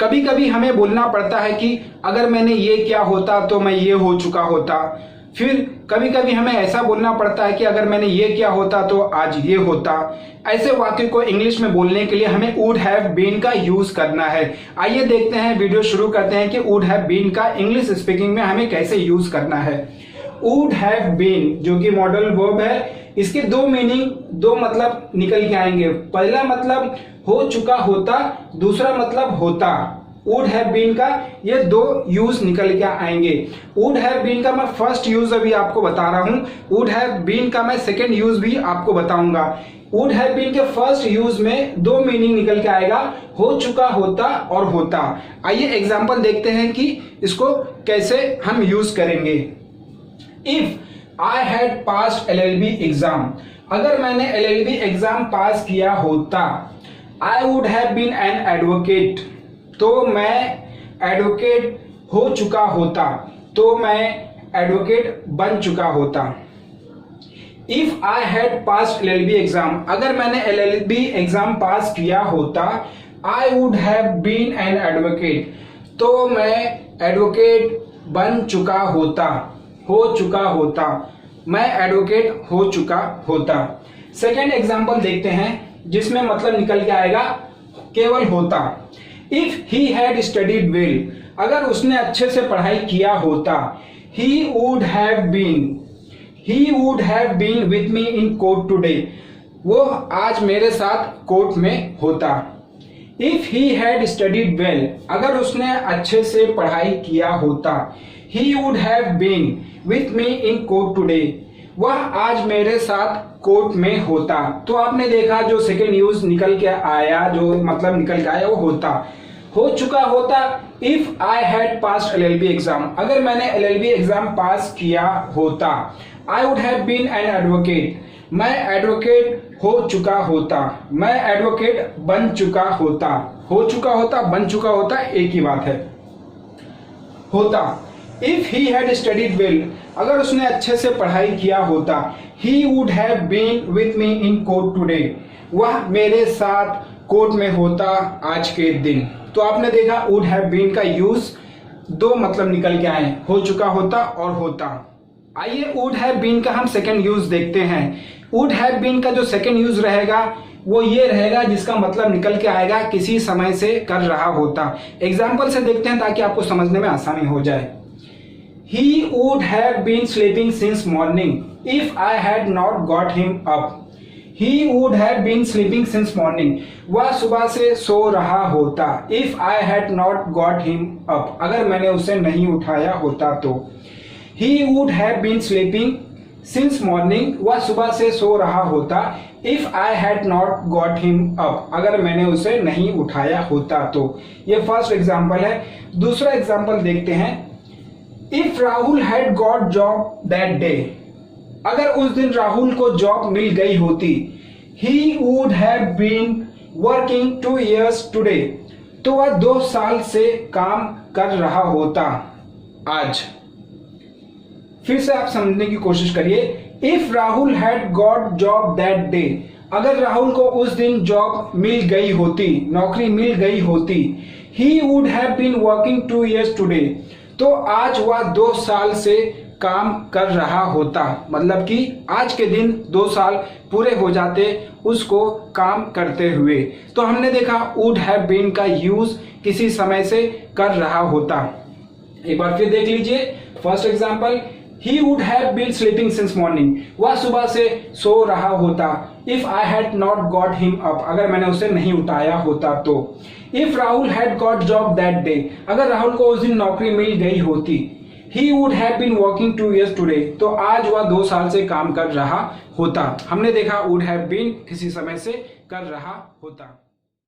कभी कभी हमें बोलना पड़ता है कि अगर मैंने ये किया होता तो मैं ये हो चुका होता। फिर कभी कभी हमें ऐसा बोलना पड़ता है कि अगर मैंने ये किया होता तो आज ये होता। ऐसे वाक्य को इंग्लिश में बोलने के लिए हमें वुड हैव बीन का यूज करना है। आइए देखते हैं, वीडियो शुरू करते हैं कि वुड हैव बीन का इंग्लिश स्पीकिंग में हमें कैसे यूज करना है। वुड हैव बीन जो कि मॉडल वर्ब है, इसके दो मीनिंग, दो मतलब निकल के आएंगे। पहला मतलब हो चुका होता, दूसरा मतलब होता। वुड हैव बीन का ये दो यूज निकल के आएंगे। वुड हैव बीन का मैं फर्स्ट यूज अभी आपको बता रहा हूं, वुड हैव बीन का मैं सेकेंड यूज भी आपको बताऊंगा। वुड हैव बीन के फर्स्ट यूज में दो मीनिंग निकल के आएगा, हो चुका होता और होता। आइए एग्जांपल देखते हैं कि इसको कैसे हम यूज करेंगे। If I had passed LLB exam, अगर मैंने LLB एग्जाम पास किया होता, I would have been an advocate, तो मैं एडवोकेट हो चुका होता, तो मैं एडवोकेट बन चुका होता। If I had passed LLB exam, अगर मैंने LLB एग्जाम पास किया होता, I would have been an advocate, तो मैं एडवोकेट बन चुका होता, हो चुका होता, मैं एडवोकेट हो चुका होता। सेकेंड एग्जाम्पल देखते हैं जिसमें मतलब निकल के आएगा केवल होता। If he had studied well, अगर उसने अच्छे से पढ़ाई किया होता, he would have been with me in court today, वो आज मेरे साथ कोर्ट में होता। If he had studied well, अगर उसने अच्छे से पढ़ाई किया होता, he would have been with me in court today, वह आज मेरे साथ कोर्ट में होता। तो आपने देखा जो सेकेंड यूज निकल के आया, जो मतलब निकल के आया वो होता, हो चुका होता। If I had passed LLB exam, अगर मैंने LLB एग्जाम पास किया होता, I would have been an advocate, मैं एडवोकेट हो चुका होता, मैं एडवोकेट बन चुका होता। हो चुका होता, बन चुका होता एक ही बात है। होता। If he had studied well, अगर उसने अच्छे से पढ़ाई किया होता, he would have been with me in court today, वह मेरे साथ कोर्ट में होता आज के दिन। तो आपने देखा वुड हैव बीन का यूज दो मतलब निकल के आए, हो चुका होता और होता। आइए वुड हैव बीन का हम सेकेंड यूज देखते हैं। वुड हैव बीन का जो सेकेंड यूज रहेगा वो ये रहेगा जिसका मतलब निकल के आएगा किसी समय से कर रहा होता। एग्जाम्पल से देखते हैं ताकि आपको समझने में आसानी हो जाए। He would have been sleeping since morning if I had not got him up. He would have been sleeping since morning. वह सुबह से सो रहा होता। If I had not got him up, अगर मैंने उसे नहीं उठाया होता तो। He would have been sleeping since morning. वह सुबह से सो रहा होता। If I had not got him up, अगर मैंने उसे नहीं उठाया होता तो। ये फर्स्ट एग्जाम्पल है। दूसरा एग्जाम्पल देखते हैं। If Rahul had got job that day, अगर उस दिन राहुल को जॉब मिल गई होती, he would have been working 2 years today, तो वह 2 साल से काम कर रहा होता आज। फिर से आप समझने की कोशिश करिए। If Rahul had got job that day, अगर राहुल को उस दिन जॉब मिल गई होती, नौकरी मिल गई होती, he would have been working 2 years today, तो आज वह 2 साल से काम कर रहा होता। मतलब कि आज के दिन 2 साल पूरे हो जाते उसको काम करते हुए। तो हमने देखा वुड हैव बीन का यूज किसी समय से कर रहा होता। एक बार फिर देख लीजिए। First example, he would have been sleeping since morning, वह सुबह से सो रहा होता। If I had not got him up, अगर मैंने उसे नहीं उठाया होता तो। If Rahul had got job that day, अगर राहुल को उस दिन नौकरी मिल गई होती, he would have been working 2 years today, तो आज वह 2 साल से काम कर रहा होता। हमने देखा वुड हैव बीन किसी समय से कर रहा होता।